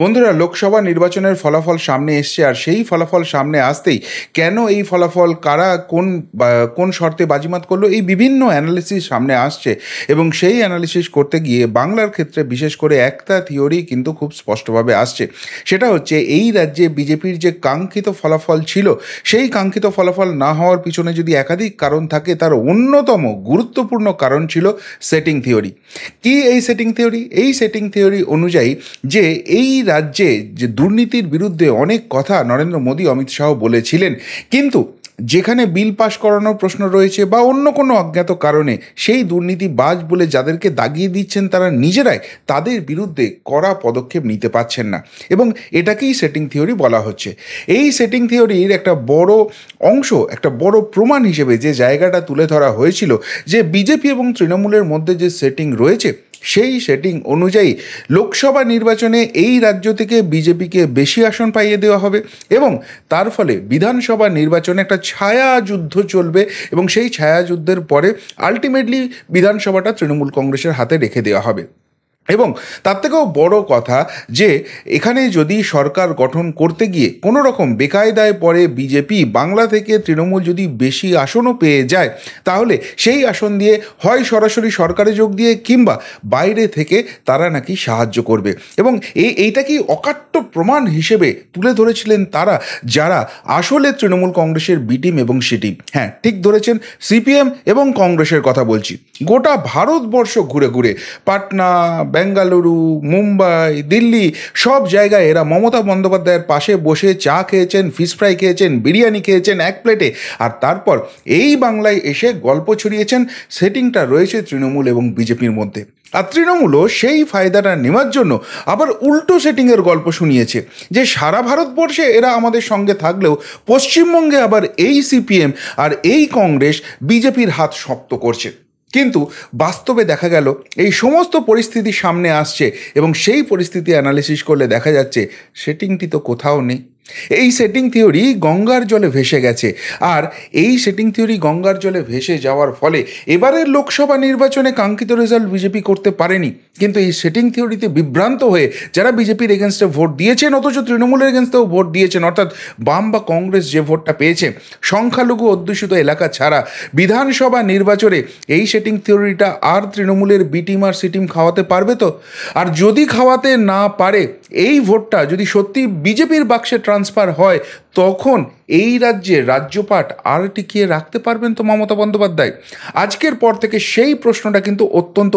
বন্ধুরা, লোকসভা নির্বাচনের ফলাফল সামনে এসছে, আর সেই ফলাফল সামনে আসতেই কেন এই ফলাফল, কারা কোন শর্তে বাজিমাত করলো, এই বিভিন্ন অ্যানালিসিস সামনে আসছে। এবং সেই অ্যানালিসিস করতে গিয়ে বাংলার ক্ষেত্রে বিশেষ করে একটা থিওরি কিন্তু খুব স্পষ্টভাবে আসছে। সেটা হচ্ছে, এই রাজ্যে বিজেপির যে কাঙ্ক্ষিত ফলাফল ছিল, সেই কাঙ্ক্ষিত ফলাফল না হওয়ার পিছনে যদি একাধিক কারণ থাকে, তার অন্যতম গুরুত্বপূর্ণ কারণ ছিল সেটিং থিওরি। কি এই সেটিং থিওরি? এই সেটিং থিওরি অনুযায়ী যে এই রাজ্যে যে দুর্নীতির বিরুদ্ধে অনেক কথা নরেন্দ্র মোদী, অমিত শাহ বলেছিলেন, কিন্তু যেখানে বিল পাশ করানোর প্রশ্ন রয়েছে বা অন্য কোনো অজ্ঞাত কারণে সেই দুর্নীতিবাজ বলে যাদেরকে দাগিয়ে দিচ্ছেন তারা নিজেরাই, তাদের বিরুদ্ধে কড়া পদক্ষেপ নিতে পারছেন না। এবং এটাকেই সেটিং থিওরি বলা হচ্ছে। এই সেটিং থিওরির একটা বড় অংশ, একটা বড় প্রমাণ হিসেবে যে জায়গাটা তুলে ধরা হয়েছিল, যে বিজেপি এবং তৃণমূলের মধ্যে যে সেটিং রয়েছে, সেই সেটিং অনুযায়ী লোকসভা নির্বাচনে এই রাজ্য থেকে বিজেপিকে বেশি আসন পাইয়ে দেওয়া হবে এবং তার ফলে বিধানসভা নির্বাচনে একটা ছায়া যুদ্ধ চলবে এবং সেই ছায়া যুদ্ধের পরে আলটিমেটলি বিধানসভাটা তৃণমূল কংগ্রেসের হাতে রেখে দেওয়া হবে। এবং তার থেকেও বড় কথা, যে এখানে যদি সরকার গঠন করতে গিয়ে কোনো রকম বেকায়দায় পড়ে বিজেপি, বাংলা থেকে তৃণমূল যদি বেশি আসনও পেয়ে যায়, তাহলে সেই আসন দিয়ে হয় সরাসরি সরকারে যোগ দিয়ে কিংবা বাইরে থেকে তারা নাকি সাহায্য করবে। এবং এইটাকেই অকাট্য প্রমাণ হিসেবে তুলে ধরেছিলেন তারা, যারা আসলে তৃণমূল কংগ্রেসের বি টিম এবং সি টিম। হ্যাঁ, ঠিক ধরেছেন, সিপিএম এবং কংগ্রেসের কথা বলছি। গোটা ভারতবর্ষ ঘুরে ঘুরে পাটনা, বেঙ্গালুরু, মুম্বাই, দিল্লি, সব জায়গায় এরা মমতা বন্দ্যোপাধ্যায়ের পাশে বসে চা খেয়েছেন, ফিশ ফ্রাই খেয়েছেন, বিরিয়ানি খেয়েছেন এক প্লেটে, আর তারপর এই বাংলায় এসে গল্প ছড়িয়েছেন সেটিংটা রয়েছে তৃণমূল এবং বিজেপির মধ্যে। আর তৃণমূলও সেই ফায়দাটা নেওয়ার জন্য আবার উল্টো সেটিংয়ের গল্প শুনিয়েছে, যে সারা ভারতবর্ষে এরা আমাদের সঙ্গে থাকলেও পশ্চিমবঙ্গে আবার এই সিপিএম আর এই কংগ্রেস বিজেপির হাত শক্ত করছে। কিন্তু বাস্তবে দেখা গেল এই সমস্ত পরিস্থিতি সামনে আসছে এবং সেই পরিস্থিতি অ্যানালিসিস করলে দেখা যাচ্ছে সেটিংটি তো কোথাও নেই। এই সেটিং থিওরি গঙ্গার জলে ভেসে গেছে। আর এই সেটিং থিওরি গঙ্গার জলে ভেসে যাওয়ার ফলে এবারের লোকসভা নির্বাচনে কাঙ্ক্ষিত রেজাল্ট বিজেপি করতে পারেনি। কিন্তু এই সেটিং থিওরিতে বিভ্রান্ত হয়ে যারা বিজেপির এগেনস্টে ভোট দিয়েছেন, অথচ তৃণমূলের এগেনস্টেও ভোট দিয়েছেন, অর্থাৎ বাম বা কংগ্রেস যে ভোটটা পেয়েছে সংখ্যালঘু অধ্যুষিত এলাকা ছাড়া, বিধানসভা নির্বাচনে এই সেটিং থিওরিটা আর তৃণমূলের বি টিম আর সি টিম খাওয়াতে পারবে তো? আর যদি খাওয়াতে না পারে, এই ভোটটা যদি সত্যি বিজেপির বাক্সে ট্রান্সফার হয়, তখন এই রাজ্যে রাজ্যপাট আর টিকিয়ে রাখতে পারবেন তো মমতা বন্দ্যোপাধ্যায়? আজকের পর থেকে সেই প্রশ্নটা কিন্তু অত্যন্ত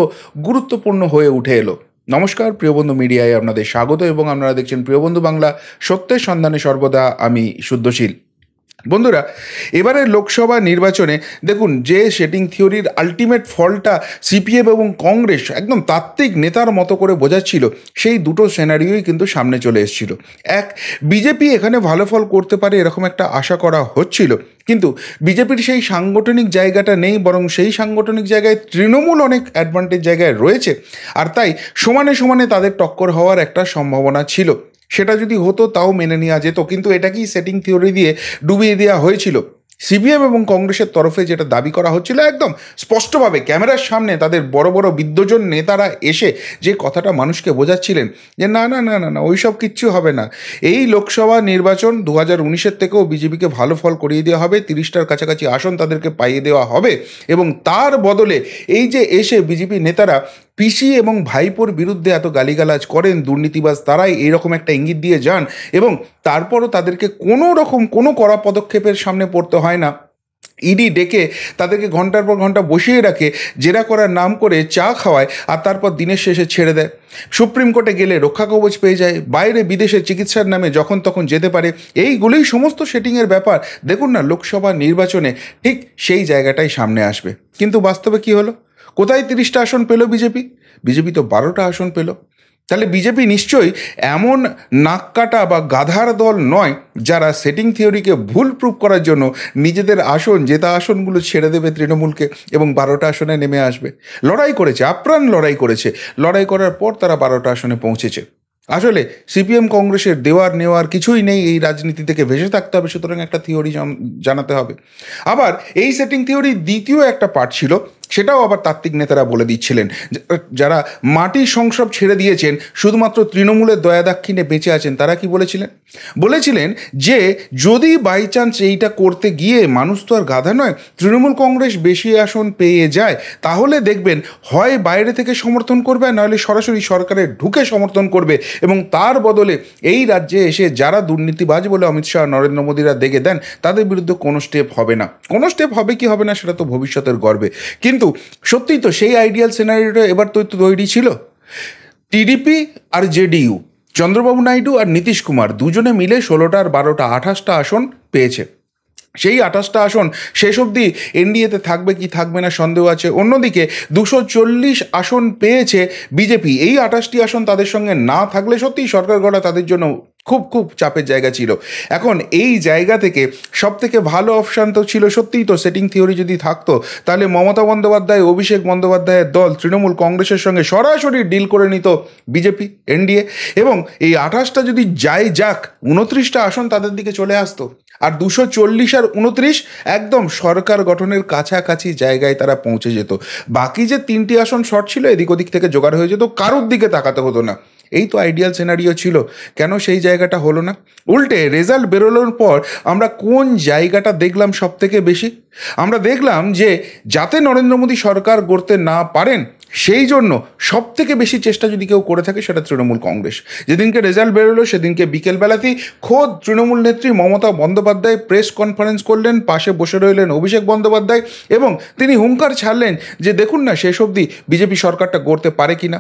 গুরুত্বপূর্ণ হয়ে উঠে এলো। নমস্কার, প্রিয়বন্ধু মিডিয়ায় আপনাদের স্বাগত এবং আপনারা দেখছেন প্রিয়বন্ধু বাংলা, সত্যের সন্ধানে সর্বদা আমি শুদ্ধশীল। বন্ধুরা, এবারের লোকসভা নির্বাচনে দেখুন, যে সেটিং থিওরির আলটিমেট ফলটা সিপিএম এবং কংগ্রেস একদম তাত্ত্বিক নেতার মতো করে বোঝাচ্ছিল, সেই দুটো সিনারিওই কিন্তু সামনে চলে এসেছিল। এক, বিজেপি এখানে ভালো ফল করতে পারে এরকম একটা আশা করা হচ্ছিল, কিন্তু বিজেপির সেই সাংগঠনিক জায়গাটা নেই, বরং সেই সাংগঠনিক জায়গায় তৃণমূল অনেক অ্যাডভান্টেজ জায়গায় রয়েছে, আর তাই সমানে সমানে তাদের টক্কর হওয়ার একটা সম্ভাবনা ছিল। সেটা যদি হতো তাও মেনে নেওয়া যেত, কিন্তু এটাকেই সেটিং থিওরি দিয়ে ডুবিয়ে দেওয়া হয়েছিল। সিপিএম এবং কংগ্রেসের তরফে যেটা দাবি করা হচ্ছিল, একদম স্পষ্টভাবে ক্যামেরার সামনে তাদের বড় বড় বিদ্বজন নেতারা এসে যে কথাটা মানুষকে বোঝাচ্ছিলেন, যে না না না না না, ওইসব কিচ্ছু হবে না, এই লোকসভা নির্বাচন 2019-এর থেকেও বিজেপিকে ভালো ফল করিয়ে দেওয়া হবে, 30টার কাছাকাছি আসন তাদেরকে পাইয়ে দেওয়া হবে, এবং তার বদলে এই যে এসে বিজেপি নেতারা পিসি এবং ভাইপোর বিরুদ্ধে এত গালিগালাজ করেন, দুর্নীতিবাজ তারাই, এইরকম একটা ইঙ্গিত দিয়ে যান, এবং তারপরও তাদেরকে কোনো রকম কোনো কড়া পদক্ষেপের সামনে পড়তে হয় না। ইডি ডেকে তাদেরকে ঘন্টার পর ঘন্টা বসিয়ে রাখে, জেরা করার নাম করে চা খাওয়ায়, আর তারপর দিনের শেষে ছেড়ে দেয়। সুপ্রিম কোর্টে গেলে রক্ষা কবচ পেয়ে যায়, বাইরে বিদেশে চিকিৎসার নামে যখন তখন যেতে পারে। এইগুলোই সমস্ত সেটিংয়ের ব্যাপার। দেখুন না, লোকসভা নির্বাচনে ঠিক সেই জায়গাটাই সামনে আসবে। কিন্তু বাস্তবে কি হলো? কোথায় 30টা আসন পেল বিজেপি? বিজেপি তো 12টা আসন পেল। তাহলে বিজেপি নিশ্চয়ই এমন নাককাটা বা গাধার দল নয়, যারা সেটিং থিওরিকে ভুল প্রুভ করার জন্য নিজেদের আসন, জেতা আসনগুলো ছেড়ে দেবে তৃণমূলকে এবং 12টা আসনে নেমে আসবে। লড়াই করেছে, আপ্রাণ লড়াই করেছে, লড়াই করার পর তারা 12টা আসনে পৌঁছেছে। আসলে সিপিএম কংগ্রেসের দেওয়ার নেওয়ার কিছুই নেই, এই রাজনীতি থেকে ভেসে থাকতে হবে, সুতরাং একটা থিওরি জানাতে হবে। আবার এই সেটিং থিওরির দ্বিতীয় একটা পার্ট ছিল, সেটাও আবার তাত্ত্বিক নেতারা বলে দিচ্ছিলেন। যারা মাটির সংসব ছেড়ে দিয়েছেন, শুধুমাত্র তৃণমূলের দয়াদাক্ষিণ্যে বেঁচে আছেন, তারা কি বলেছিলেন? বলেছিলেন যে যদি বাই চান্স এইটা করতে গিয়ে, মানুষ তো আর গাধা নয়, তৃণমূল কংগ্রেস বেশি আসন পেয়ে যায়, তাহলে দেখবেন হয় বাইরে থেকে সমর্থন করবে, নাহলে সরাসরি সরকারে ঢুকে সমর্থন করবে, এবং তার বদলে এই রাজ্যে এসে যারা দুর্নীতিবাজ বলে অমিত শাহ নরেন্দ্র মোদীরা দেখে দেন, তাদের বিরুদ্ধে কোনো স্টেপ হবে না। কোনো স্টেপ হবে কি হবে না সেটা তো ভবিষ্যতের গর্বে। কিন্তু সত্যিই তো সেই আইডিয়াল সিনারিওটা এবার তো তৈরি ছিল। টিডিপি আর জেডিইউ, চন্দ্রবাবু নাইডু আর নীতিশ কুমার দুজনে মিলে 16টা আর 12টা 28টা আসন পেয়েছে। সেই 28টা আসন শেষ অবধি এনডিএতে থাকবে কি থাকবে না সন্দেহ আছে। অন্যদিকে 240 আসন পেয়েছে বিজেপি। এই 28টি আসন তাদের সঙ্গে না থাকলে সত্যিই সরকার গড়া তাদের জন্য খুব খুব চাপের জায়গা ছিল। এখন এই জায়গা থেকে সব থেকে ভালো অপশান তো ছিল, সত্যিই তো সেটিং থিওরি যদি থাকতো, তাহলে মমতা বন্দ্যোপাধ্যায়, অভিষেক বন্দ্যোপাধ্যায়ের দল তৃণমূল কংগ্রেসের সঙ্গে সরাসরি ডিল করে নিত বিজেপি, এনডিএ, এবং এই 28টা যদি যাক 29টা আসন তাদের দিকে চলে আসতো। আর 240 আর 29 একদম সরকার গঠনের কাছাকাছি জায়গায় তারা পৌঁছে যেত। বাকি যে 3টি আসন শর্ট ছিল, এদিক ওদিক থেকে জোগাড় হয়ে যেত, কারোর দিকে তাকাতে হতো না। এই তো আইডিয়াল সিনারিও ছিল। কেন সেই জায়গাটা হলো না? উল্টে রেজাল্ট বেরোনোর পর আমরা কোন জায়গাটা দেখলাম সব থেকে বেশি? আমরা দেখলাম যে যাতে নরেন্দ্র মোদী সরকার গড়তে না পারেন, সেই জন্য সব থেকে বেশি চেষ্টা যদি কেউ করে থাকে সেটা তৃণমূল কংগ্রেস। যেদিনকে রেজাল্ট বেরোলো সেদিনকে বিকেলবেলাতেই খোদ তৃণমূল নেত্রী মমতা বন্দ্যোপাধ্যায় প্রেস কনফারেন্স করলেন, পাশে বসে রইলেন অভিষেক বন্দ্যোপাধ্যায়, এবং তিনি হুঙ্কার ছাড়লেন যে দেখুন না শেষ অবধি বিজেপি সরকারটা গড়তে পারে কিনা।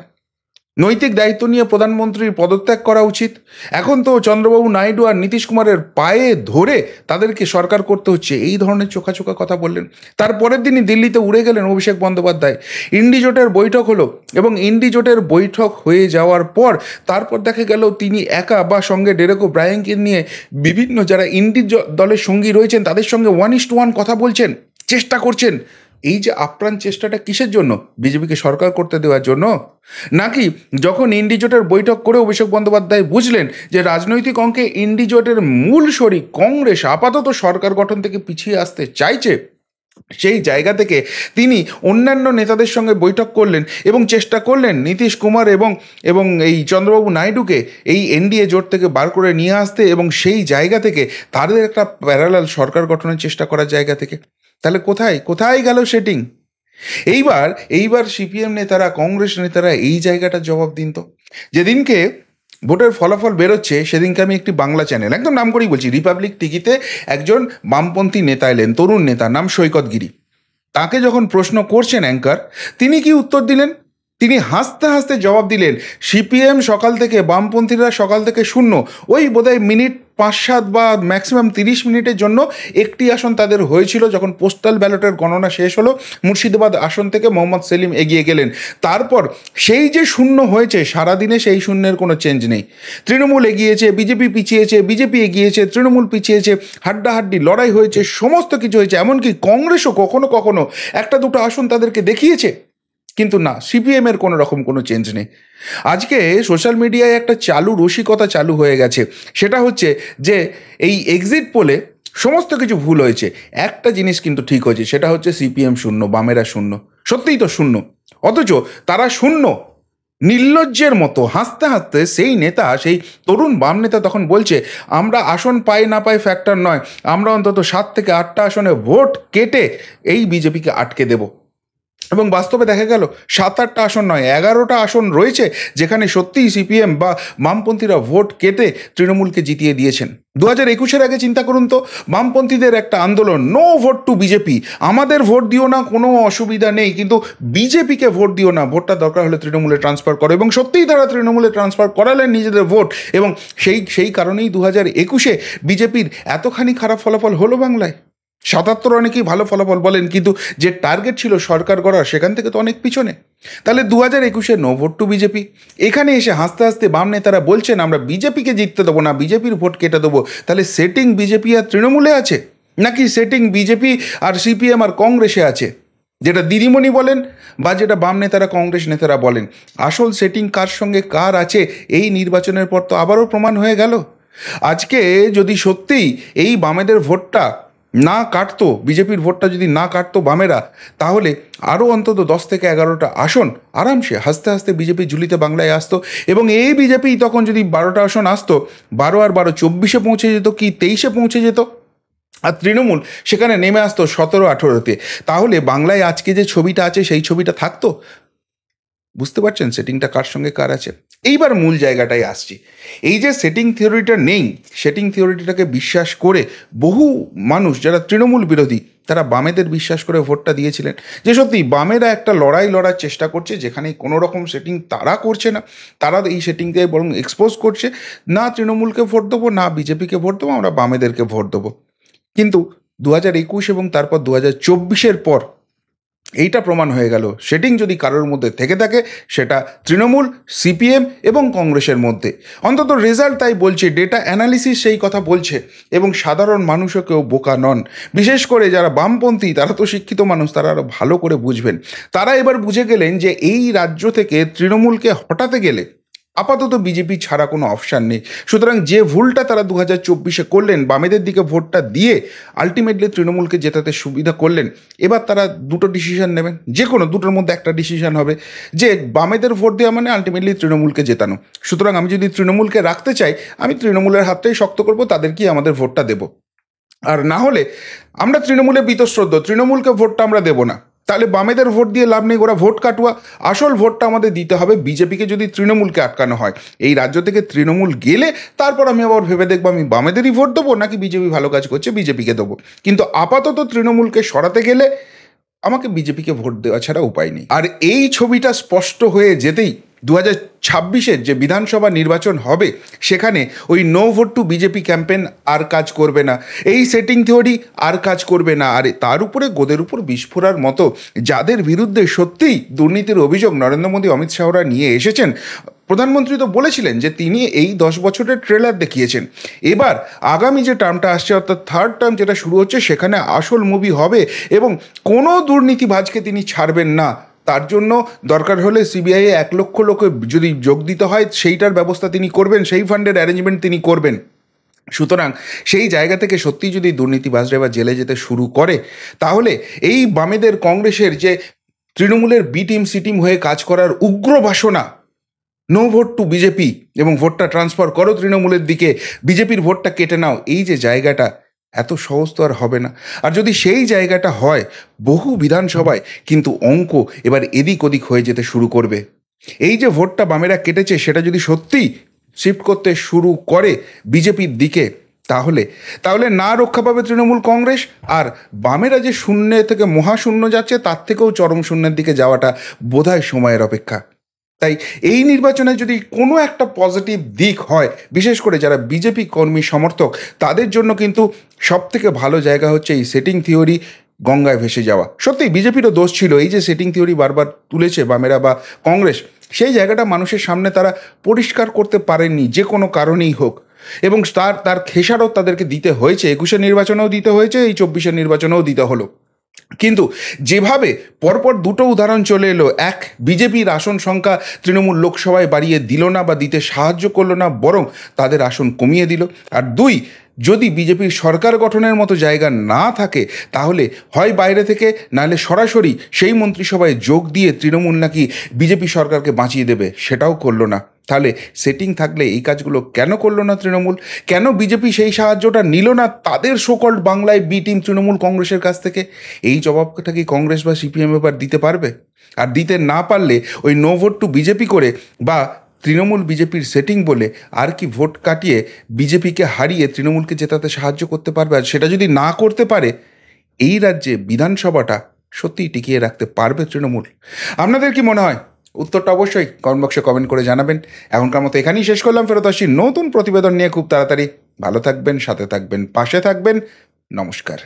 নৈতিক দায়িত্ব নিয়ে প্রধানমন্ত্রীর পদত্যাগ করা উচিত। এখন তো চন্দ্রবাবু নাইডু আর নীতিশ কুমারের পায়ে ধরে তাদেরকে সরকার করতে হচ্ছে, এই ধরনের চোখা কথা বললেন। তারপরের দিনই দিল্লিতে উড়ে গেলেন অভিষেক বন্দ্যোপাধ্যায়। ইন্ডি জোটের বৈঠক হলো, এবং ইন্ডি জোটের বৈঠক হয়ে যাওয়ার পর তারপর দেখা গেল তিনি একা বা সঙ্গে ডেরেক ওব্রায়েনকে নিয়ে বিভিন্ন যারা ইন্ডি দলের সঙ্গী রয়েছেন তাদের সঙ্গে 1:1 কথা বলছেন, চেষ্টা করছেন। এই যে আপ্রাণ চেষ্টাটা কিসের জন্য? বিজেপিকে সরকার করতে দেওয়ার জন্য? নাকি যখন ইন্ডি জোটের বৈঠক করে অভিষেক বন্দ্যোপাধ্যায় বুঝলেন যে রাজনৈতিক অঙ্কে ইন্ডি জোটের মূল শরিক কংগ্রেস আপাতত সরকার গঠন থেকে পিছিয়ে আসতে চাইছে, সেই জায়গা থেকে তিনি অন্যান্য নেতাদের সঙ্গে বৈঠক করলেন এবং চেষ্টা করলেন নীতিশ কুমার এবং এই চন্দ্রবাবু নাইডুকে এই এনডিএ জোট থেকে বার করে নিয়ে আসতে, এবং সেই জায়গা থেকে তাদের একটা প্যারালাল সরকার গঠনের চেষ্টা করার জায়গা থেকে। তাহলে কোথায় গেল সেটিং? এইবার সিপিএম নেতারা, কংগ্রেস নেতারা এই জায়গাটার জবাব দিন তো। যেদিনকে ভোটের ফলাফল বেরোচ্ছে সেদিনকে আমি একটি বাংলা চ্যানেল, একদম নাম করেই বলছি, রিপাবলিক টিভিতে একজন বামপন্থী নেতা এলেন, তরুণ নেতা, নাম সৈকত গিরি। তাকে যখন প্রশ্ন করছেন অ্যাঙ্কার, তিনি কি উত্তর দিলেন? তিনি হাসতে হাসতে জবাব দিলেন, সিপিএম সকাল থেকে, বামপন্থীরা সকাল থেকে শূন্য, ওই বোধহয় মিনিট 5-7 বা ম্যাক্সিমাম 30 মিনিটের জন্য একটি আসন তাদের হয়েছিল। যখন পোস্টাল ব্যালটের গণনা শেষ হলো, মুর্শিদাবাদ আসন থেকে মোহাম্মদ সেলিম এগিয়ে গেলেন। তারপর সেই যে শূন্য হয়েছে, সারাদিনে সেই শূন্যের কোনো চেঞ্জ নেই। তৃণমূল এগিয়েছে, বিজেপি পিছিয়েছে, বিজেপি এগিয়েছে, তৃণমূল পিছিয়েছে, হাড্ডাহাড্ডি লড়াই হয়েছে, সমস্ত কিছু হয়েছে। এমনকি কংগ্রেসও কখনো কখনো 1-2 আসন তাদেরকে দেখিয়েছে, কিন্তু না, সিপিএমের কোনো রকম কোনো চেঞ্জ নেই। আজকে সোশ্যাল মিডিয়ায় একটা রসিকতা চালু হয়ে গেছে, সেটা হচ্ছে যে এই এক্সিট পোলে সমস্ত কিছু ভুল হয়েছে, একটা জিনিস কিন্তু ঠিক হয়েছে, সেটা হচ্ছে সিপিএম শূন্য, বামেরা শূন্য। সত্যিই তো শূন্য, অথচ তারা শূন্য। নির্লজ্জের মতো হাসতে হাসতে সেই নেতা, সেই তরুণ বাম নেতা তখন বলছে, আমরা আসন পাই না পাই ফ্যাক্টর নয়, আমরা অন্তত 7 থেকে 8টা আসনে ভোট কেটে এই বিজেপিকে আটকে দেব। এবং বাস্তবে দেখা গেল 7-8টা আসন নয়, 11টা আসন রয়েছে যেখানে সত্যিই সিপিএম বা বামপন্থীরা ভোট কেটে তৃণমূলকে জিতিয়ে দিয়েছেন। 2021-এর আগে চিন্তা করুন তো, বামপন্থীদের একটা আন্দোলন, নো ভোট টু বিজেপি, আমাদের ভোট দিও না, কোনো অসুবিধা নেই, কিন্তু বিজেপিকে ভোট দিও না, ভোটটা দরকার হলে তৃণমূলে ট্রান্সফার করো। এবং সত্যিই তারা তৃণমূলে ট্রান্সফার করালেন নিজেদের ভোট, এবং সেই কারণেই 2021-এ বিজেপির এতখানি খারাপ ফলাফল হলো বাংলায়। 77 অনেকেই ভালো ফলাফল বলেন, কিন্তু যে টার্গেট ছিল সরকার গড়ার, সেখান থেকে তো অনেক পিছনে। তাহলে 2021-এ নো ভোট টু বিজেপি। এখানে এসে হাসতে হাসতে বাম নেতারা বলছেন আমরা বিজেপিকে জিততে দেবো না, বিজেপির ভোট কেটে দেবো। তাহলে সেটিং বিজেপি আর তৃণমূলে আছে, নাকি সেটিং বিজেপি আর সিপিএম আর কংগ্রেসে আছে? যেটা দিদিমণি বলেন বা যেটা বাম নেতারা, কংগ্রেস নেতারা বলেন, আসল সেটিং কার সঙ্গে কার আছে এই নির্বাচনের পর তো আবারও প্রমাণ হয়ে গেল। আজকে যদি সত্যিই এই বামেদের ভোটটা না কাটতো, বিজেপির ভোটটা যদি না কাটতো বামেরা, তাহলে আরও অন্তত 10 থেকে 11টা আসন আরামসে হাসতে হাসতে বিজেপি ঝুলিতে বাংলায় আসতো। এবং এই বিজেপি তখন যদি 12টা আসন আসতো, 12 আর 12 24-এ পৌঁছে যেত, কি 23-এ পৌঁছে যেত, আর তৃণমূল সেখানে নেমে আসতো 17-18-তে, তাহলে বাংলায় আজকে যে ছবিটা আছে সেই ছবিটা থাকতো। বুঝতে পারছেন সেটিংটা কার সঙ্গে কার আছে? এইবার মূল জায়গাটায় আসছি। এই যে সেটিং থিওরিটা নেই, সেটিং থিওরিটাকে বিশ্বাস করে বহু মানুষ যারা তৃণমূল বিরোধী, তারা বামেদের বিশ্বাস করে ভোটটা দিয়েছিলেন, যে সত্যি বামেরা একটা লড়াই লড়ার চেষ্টা করছে, যেখানে কোনো রকম সেটিং তারা করছে না, তারা এই সেটিংকে বরং এক্সপোজ করছে, না তৃণমূলকে ভোট দেবো না বিজেপিকে ভোট দেবো, আমরা বামেদেরকে ভোট দেবো। কিন্তু 2021 এবং তারপর 2024-এর পর এইটা প্রমাণ হয়ে গেল, সেটিং যদি কারোর মধ্যে থেকে থাকে সেটা তৃণমূল, সিপিএম এবং কংগ্রেসের মধ্যে। অন্তত রেজাল্ট তাই বলছে, ডেটা অ্যানালিসিস সেই কথা বলছে, এবং সাধারণ মানুষও কেউ বোকা নন। বিশেষ করে যারা বামপন্থী, তারা তো শিক্ষিত মানুষ, তারা আরও ভালো করে বুঝবেন। তারা এবার বুঝে গেলেন যে এই রাজ্য থেকে তৃণমূলকে হটাতে গেলে আপাতত বিজেপি ছাড়া কোনো অপশান নেই। সুতরাং যে ভুলটা তারা 2024-এ করলেন, বামেদের দিকে ভোটটা দিয়ে আলটিমেটলি তৃণমূলকে জেতাতে সুবিধা করলেন, এবার তারা দুটো ডিসিশন নেবেন, যে কোনো দুটোর মধ্যে একটা ডিসিশন হবে, যে বামেদের ভোট দেওয়া মানে আলটিমেটলি তৃণমূলকে জেতানো। সুতরাং আমি যদি তৃণমূলকে রাখতে চাই, আমি তৃণমূলের হাতটাই শক্ত করবো, তাদেরকেই আমাদের ভোটটা দেবো। আর না হলে আমরা তৃণমূলে বীতশ্রদ্ধ, তৃণমূলকে ভোটটা আমরা দেবো না। তাহলে বামেদের ভোট দিয়ে লাভ নেই, ওরা ভোট কাটুয়া। আসল ভোটটা আমাদের দিতে হবে বিজেপিকে, যদি তৃণমূলকে আটকানো হয়। এই রাজ্য থেকে তৃণমূল গেলে তারপর আমি আবার ভেবে দেখবো আমি বামেদেরই ভোট দেবো নাকি বিজেপি ভালো কাজ করছে বিজেপিকে দেবো। কিন্তু আপাতত তৃণমূলকে সরাতে গেলে আমাকে বিজেপিকে ভোট দেওয়া ছাড়া উপায় নেই। আর এই ছবিটা স্পষ্ট হয়ে যেতেই 2026-এর যে বিধানসভা নির্বাচন হবে, সেখানে ওই no vote to BJP campaign আর কাজ করবে না, এই সেটিং থিওরি আর কাজ করবে না। আর তার উপরে গোদের উপর বিস্ফোরার মতো যাদের বিরুদ্ধে সত্যিই দুর্নীতির অভিযোগ নরেন্দ্র মোদী, অমিত শাহরা নিয়ে এসেছেন। প্রধানমন্ত্রী তো বলেছিলেন যে তিনি এই 10 বছরের ট্রেলার দেখিয়েছেন। এবার আগামী যে টার্মটা আসছে, অর্থাৎ থার্ড টার্ম যেটা শুরু হচ্ছে, সেখানে আসল মুভি হবে এবং কোনো দুর্নীতিবাজকে তিনি ছাড়বেন না। তার জন্য দরকার হলে সিবিআইয়ে 1 লক্ষ লোক যদি যোগ দিতে হয়, সেইটার ব্যবস্থা তিনি করবেন, সেই ফান্ডের অ্যারেঞ্জমেন্ট তিনি করবেন। সুতরাং সেই জায়গা থেকে সত্যি যদি দুর্নীতিবাজরা বা জেলে যেতে শুরু করে, তাহলে এই বামেদের কংগ্রেসের যে তৃণমূলের বি টিম সি টিম হয়ে কাজ করার উগ্র বাসনা, নো ভোট টু বিজেপি এবং ভোটটা ট্রান্সফার করো তৃণমূলের দিকে, বিজেপির ভোটটা কেটে নাও, এই যে জায়গাটা, এত সহজ তো আর হবে না। আর যদি সেই জায়গাটা হয়, বহু বিধানসভায় কিন্তু অঙ্ক এবার এদিক ওদিক হয়ে যেতে শুরু করবে। এই যে ভোটটা বামেরা কেটেছে, সেটা যদি সত্যি শিফট করতে শুরু করে বিজেপির দিকে, তাহলে তাহলে না রক্ষা পাবে তৃণমূল কংগ্রেস, আর বামেরা যে শূন্য থেকে মহাশূন্য যাচ্ছে, তার থেকেও চরম শূন্যের দিকে যাওয়াটা বোধহয় সময়ের অপেক্ষা। তাই এই নির্বাচনে যদি কোনো একটা পজিটিভ দিক হয়, বিশেষ করে যারা বিজেপি কর্মী সমর্থক, তাদের জন্য কিন্তু সবথেকে ভালো জায়গা হচ্ছে এই সেটিং থিওরি গঙ্গায় ভেসে যাওয়া। সত্যি বিজেপিরও দোষ ছিল, এই যে সেটিং থিওরি বারবার তুলেছে বামেরা বা কংগ্রেস, সেই জায়গাটা মানুষের সামনে তারা পরিষ্কার করতে পারেননি, যে কোনো কারণেই হোক। এবং তার খেসারত তাদেরকে দিতে হয়েছে, 21-এর নির্বাচনেও দিতে হয়েছে, এই 24-এর নির্বাচনেও দিতে হলো। কিন্তু যেভাবে পরপর দুটো উদাহরণ চলে এলো, এক, বিজেপির আসন সংখ্যা তৃণমূল লোকসভায় বাড়িয়ে দিল না বা দিতে সাহায্য করলো না, বরং তাদের আসন কমিয়ে দিল। আর দুই, যদি বিজেপির সরকার গঠনের মতো জায়গা না থাকে, তাহলে হয় বাইরে থেকে, নাহলে সরাসরি সেই মন্ত্রিসভায় যোগ দিয়ে তৃণমূল নাকি বিজেপি সরকারকে বাঁচিয়ে দেবে, সেটাও করলো না। তাহলে সেটিং থাকলে এই কাজগুলো কেন করলো না তৃণমূল? কেন বিজেপি সেই সাহায্যটা নিল না তাদের সকল্ড বাংলায় বি টিম তৃণমূল কংগ্রেসের কাছ থেকে? এই জবাবটা কি কংগ্রেস বা সিপিএম এবার দিতে পারবে? আর দিতে না পারলে ওই নো ভোট টু বিজেপি করে বা তৃণমূল বিজেপির সেটিং বলে আর কি ভোট কাটিয়ে বিজেপিকে হারিয়ে তৃণমূলকে জেতাতে সাহায্য করতে পারবে? আর সেটা যদি না করতে পারে, এই রাজ্যে বিধানসভাটা সত্যিই টিকিয়ে রাখতে পারবে তৃণমূল? আপনাদের কি মনে হয়? উত্তরটা অবশ্যই কমেন্ট বক্সে কমেন্ট করে জানাবেন। এখনকার মতো এখানেই শেষ করলাম, ফেরত আসছি নতুন প্রতিবেদন নিয়ে খুব তাড়াতাড়ি। ভালো থাকবেন, সাথে থাকবেন, পাশে থাকবেন। নমস্কার।